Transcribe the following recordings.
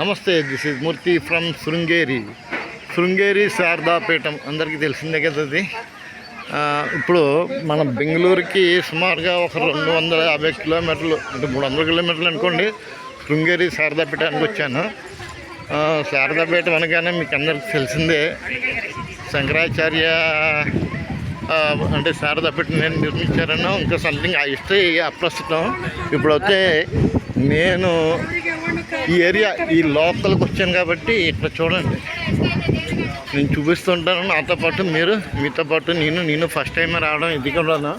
నమస్తే, this is Murthy from Sringeri Sharada Peetham. అందరికీ తెలిసిందే కదా అది. ఇప్పుడు మన బెంగళూరుకి సుమారుగా ఒక 250 కిలోమీటర్లు అంటే 300 కిలోమీటర్లు అనుకోండి. శృంగేరి శారదాపీఠానికి వచ్చాను. శారదాపీఠం అనగానే మీకు అందరికీ తెలిసిందే, శంకరాచార్య అంటే శారదాపీఠం నేను నిర్మించారన్నా ఇంకా సంథింగ్ ఆ హిస్టరీ అప్రస్తుతం. ఇప్పుడైతే నేను ఈ ఏరియా ఈ లోకల్కి వచ్చాను కాబట్టి ఇక్కడ చూడండి, నేను చూపిస్తుంటాను. నాతో పాటు మీతో పాటు నేను ఫస్ట్ టైం రావడం ఇది కూడాను.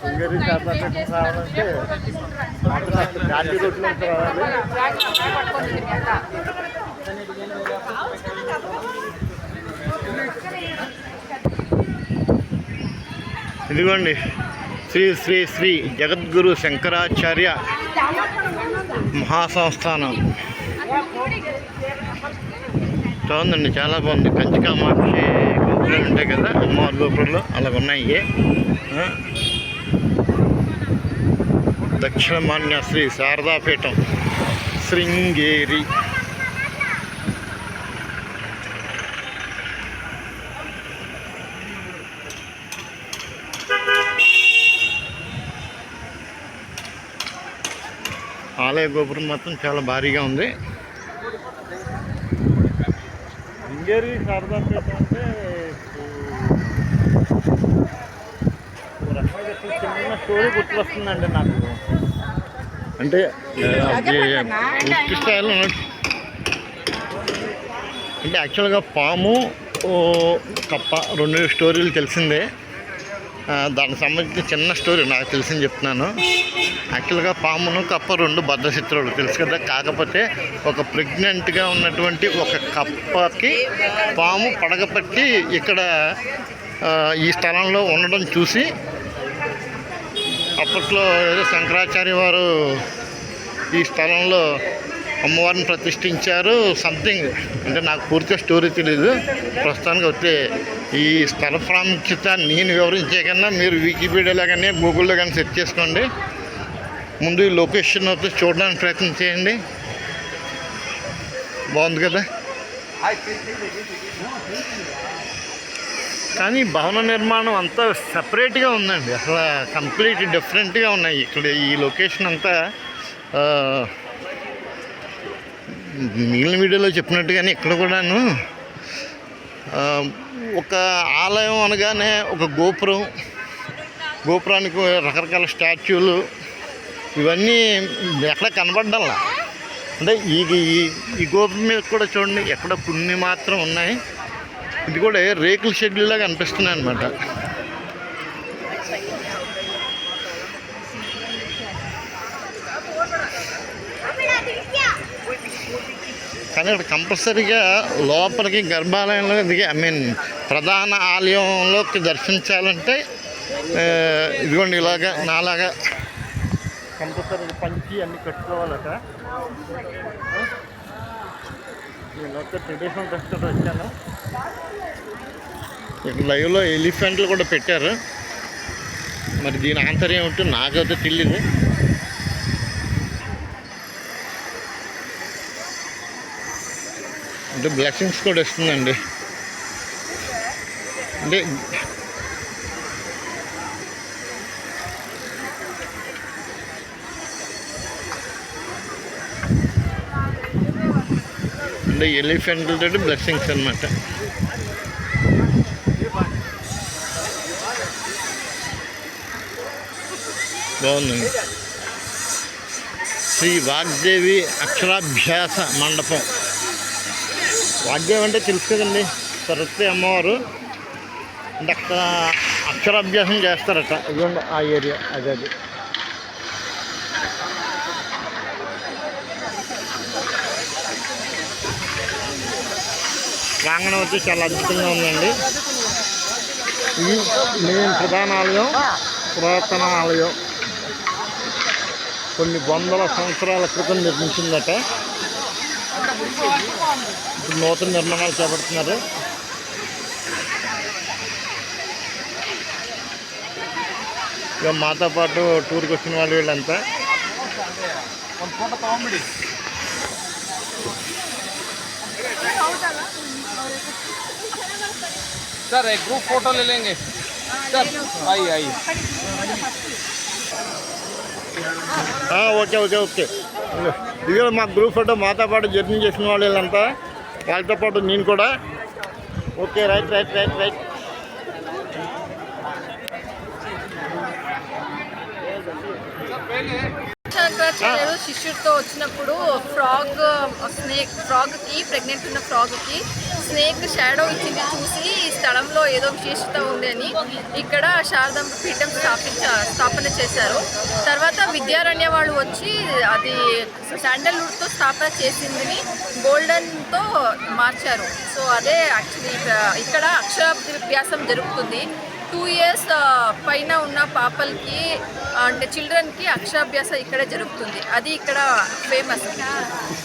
శృంగేరి శారదాపీఠం రావాలంటే గాంధీ రోడ్లో రావాలి. ఇదిగోండి, శ్రీ శ్రీ శ్రీ జగద్గురు శంకరాచార్య మహాసంస్థానం చూడండి, చాలా బాగుంది. కంచి కామాక్షి గోపురాలు ఉంటాయి కదా, అమ్మవారి గోపురాలు అలాగ ఉన్నాయి. దక్షిణమాన్య శ్రీ శారదాపీఠం శృంగేరి. ఆలయ గోపురం మాత్రం చాలా భారీగా ఉంది. శృంగేరి శారదాపీఠం అంటే చిన్న స్టోరీ గుర్తుకొస్తుందండి నాకు. అంటే పూర్తి స్థాయిలో అంటే యాక్చువల్గా పాము కప్ప 2 స్టోరీలు తెలిసిందే. దానికి సంబంధించిన చిన్న స్టోరీ నాకు తెలిసింది చెప్తున్నాను. యాక్చువల్గా పామును కప్ప 2 బద్ధశత్రువులు తెలుసు కదా. కాకపోతే ఒక ప్రెగ్నెంట్గా ఉన్నటువంటి ఒక కప్పకి పాము పడగపట్టి ఇక్కడ ఈ స్థలంలో ఉండడం చూసి అప్పట్లో ఏదో శంకరాచార్య వారు ఈ స్థలంలో అమ్మవారిని ప్రతిష్ఠించారు సంథింగ్. అంటే నాకు పూర్తిగా స్టోరీ తెలీదు. ప్రస్తుతానికి వస్తే ఈ స్థల ప్రాముఖ్యత నేను వివరించే కన్నా మీరు వికీపీడియాలో కానీ గూగుల్లో కానీ సెర్చ్ చేసుకోండి. ముందు ఈ లొకేషన్ అయితే చూడడానికి ప్రయత్నం చేయండి. బాగుంది కదా. కానీ భవన నిర్మాణం అంతా సపరేట్గా ఉందండి. అసలు కంప్లీట్ డిఫరెంట్గా ఉన్నాయి ఇక్కడ ఈ లొకేషన్ అంతా. మిగిలిన వీడియోలో చెప్పినట్టుగానే ఇక్కడ కూడాను ఒక ఆలయం అనగానే ఒక గోపురానికి రకరకాల స్టాచ్యూలు ఇవన్నీ ఎక్కడ కనబడ్డాలా. అంటే ఈ గోపురం మీద కూడా చూడండి, ఎక్కడ కొన్ని మాత్రం ఉన్నాయి. ఇది కూడా రేకుల షెడ్యూల్లాగా అనిపిస్తున్నాయి అన్నమాట. కానీ ఇక్కడ కంపల్సరీగా లోపలికి గర్భాలయంలో ప్రధాన ఆలయంలోకి దర్శించాలంటే ఇదిగోండి ఇలాగా నాలాగా కంపల్సరీగా పంచి అన్నీ కట్టుకోవాలట. నేను ఒక ట్రెడిషనల్ డ్రెస్తో వచ్చాను. ఇక్కడ లైవ్లో ఎలిఫెంట్లు కూడా పెట్టారు. మరి దీని ఆంతర్యం ఏమిటో నాకైతే తెలియదు. అంటే బ్లెస్సింగ్స్ కూడా ఇస్తుందండి. అంటే ఎలిఫెంట్లతో బ్లెస్సింగ్స్ అన్నమాట. బాగుందండి. శ్రీ వాగ్దేవి అక్షరాభ్యాస మండపం. వాగ్దేవి అంటే తెలుసు కదండి, సరస్వతి అమ్మవారు. అంటే అక్కడ అక్షరాభ్యాసం చేస్తారట. ఇదిగోండి ఆ ఏరియా అది. ప్రాంగణం వచ్చి చాలా అద్భుతంగా ఉందండి. ఇది మెయిన్ ప్రధాన ఆలయం, పురాతన ఆలయం. కొన్ని వందల సంవత్సరాల క్రితం నిర్మించిందట. ఇప్పుడు నూతన నిర్మాణాలు చేపడుతున్నారు. ఇక మాతో పాటు టూర్కి వచ్చిన వాళ్ళు వీళ్ళంతా. सर एक ग्रुप फोटो ले लेंगे सर आइए आइए ఓకే ఓకే ఓకే ఇదే మా గ్రూప్ ఫోటో మాతో పాటు జర్నీ చేసిన వాళ్ళు వీళ్ళంతా వాళ్ళతో పాటు నేను కూడా okay right right right right శంకరాచార్యులు శిష్యుడితో వచ్చినప్పుడు ఫ్రాగ్కి ప్రెగ్నెంట్ ఉన్న ఫ్రాగ్కి స్నేక్ షాడో ఇచ్చింది చూసి ఈ స్థలంలో ఏదో విశేషత ఉంది అని ఇక్కడ శారదాంబ పీఠం స్థాపన చేశారు. తర్వాత విద్యారణ్య వాళ్ళు వచ్చి అది శాండల్వుడ్తో స్థాపన చేసిందని గోల్డెన్తో మార్చారు. సో అదే యాక్చువల్లీ ఇక్కడ అక్షరాభ్యాసం జరుగుతుంది. 2 years పైన ఉన్న పాపలకి అంటే చిల్డ్రన్కి అక్షరాభ్యాసం ఇక్కడే జరుగుతుంది. అది ఇక్కడ ఫేమస్.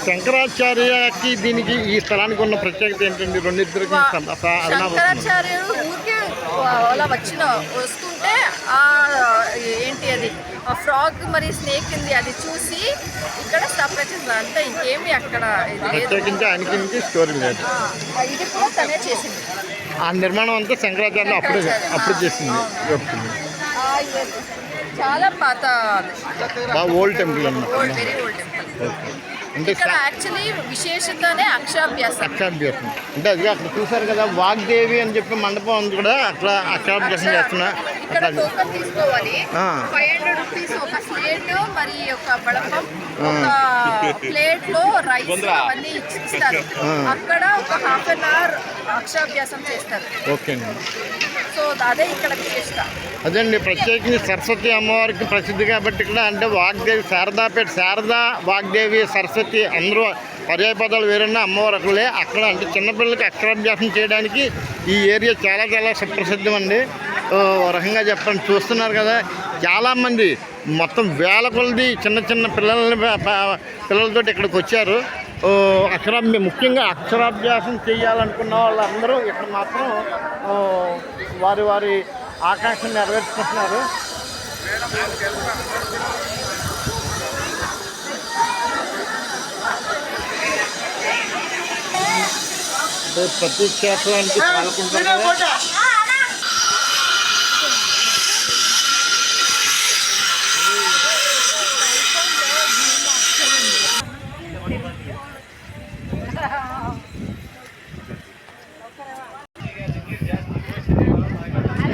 శంకరాచార్యకి దీనికి ఈ స్థలానికి ఉన్న ప్రత్యేకత ఏంటండి? రెండిద్దరికి శంకరాచార్యులు ఊరికే అలా వస్తుంటే ఏంటి అది ఫ్రాగ్ మరి స్నేక్ ఉంది అది చూసి ఇక్కడ స్థాపన చేస్తారు. అంతా ఇంకేమి అక్కడ ప్రత్యేకించి ఆయనకి స్టోరీ లేదు. ఇది కూడా తనే చేసింది. ఆ నిర్మాణం అంతా శంకరాచార్యులు అప్పుడు చేసింది. చాలా పాత ఓల్డ్ టెంపుల్ అన్నమాట. Very old temple. అంటే ఇక్కడ యాక్చువల్లీ విశేషతనే అక్షరాభ్యాసం. అంటే అది అక్కడ చూసారు కదా వాగ్దేవి అని చెప్పి మండపం ఉంది కూడా అక్కడ అక్షరాభ్యాసం చేస్తున్నా. ఇక్కడ టోకన్ తీసుకోవాలి. 500 రూపీస్ ఒక స్లేట్ మరి ఒక బడపం ఒక ప్లేట్ లో రైస్ అవన్నీ ఇస్తారు. అక్కడ ఒక 1/2 hour అక్షరాభ్యాసం చేస్తారు. ఓకే అండి. సో అదే ఇక్కడ విశేషత. అదండి ప్రత్యేకించి సరస్వతి అమ్మవారికి ప్రసిద్ధి కాబట్టి ఇక్కడ అంటే వాగ్దేవి శారదాపేట శారదా వాగ్దేవి సరస్వతి అందరూ పర్యాయపదాలు వేరున్నా అమ్మవారు అక్కడే అక్కడ అంటే చిన్నపిల్లలకి అక్షరాభ్యాసం చేయడానికి ఈ ఏరియా చాలా చాలా సుప్రసిద్ధం అండి. రకంగా చెప్పండి చూస్తున్నారు కదా చాలామంది మొత్తం వేల కొలది చిన్న చిన్న పిల్లలతో ఇక్కడికి వచ్చారు. ముఖ్యంగా అక్షరాభ్యాసం చేయాలనుకున్న వాళ్ళందరూ ఇక్కడ మాత్రం వారి వారి ఆకాంక్షను నెరవేర్చుకుంటున్నారు. ప్రతి క్షేత్రానికి పాల్గొంటారు.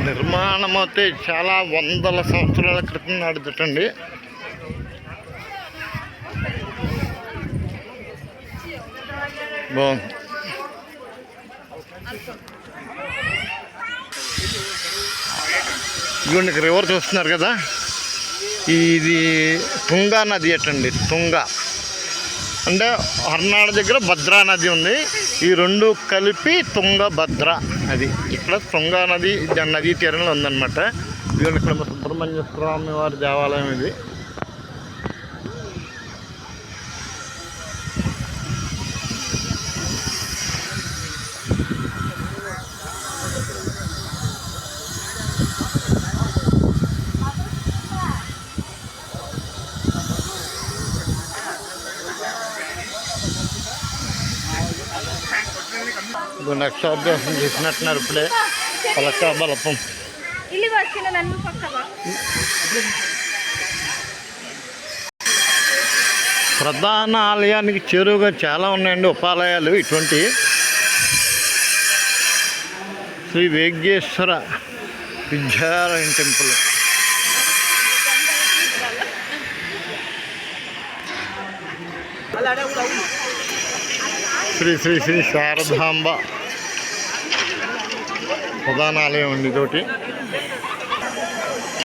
నిర్మాణం అయితే చాలా వందల సంవత్సరాల క్రితం నడుతుందండి. బాగుంది. ఇదిగోండి రివర్ చూస్తున్నారు కదా ఇది తుంగా నది అటండి. తుంగా అంటే హర్నాడు దగ్గర భద్రా నది ఉంది. ఈ రెండు కలిపి తుంగభద్ర అది ఇక్కడ తుంగా నది నదీ తీరంలో ఉందన్నమాట. ఇదిగోండి ఇక్కడ సుబ్రహ్మణ్య స్వామి వారి దేవాలయం ఇది. అక్షరాభ్యాసం చేసినట్టున్నారు ఇప్పుడే పలక బలపం. ప్రధాన ఆలయానికి చేరువుగా చాలా ఉన్నాయండి ఉపాలయాలు. ఇటువంటి శ్రీ వేగేశ్వర విద్యాలయం టెంపుల్, శ్రీ శ్రీ శ్రీ శారదాంబ ప్రధాన ఆలయం అండి ఇదొకటి.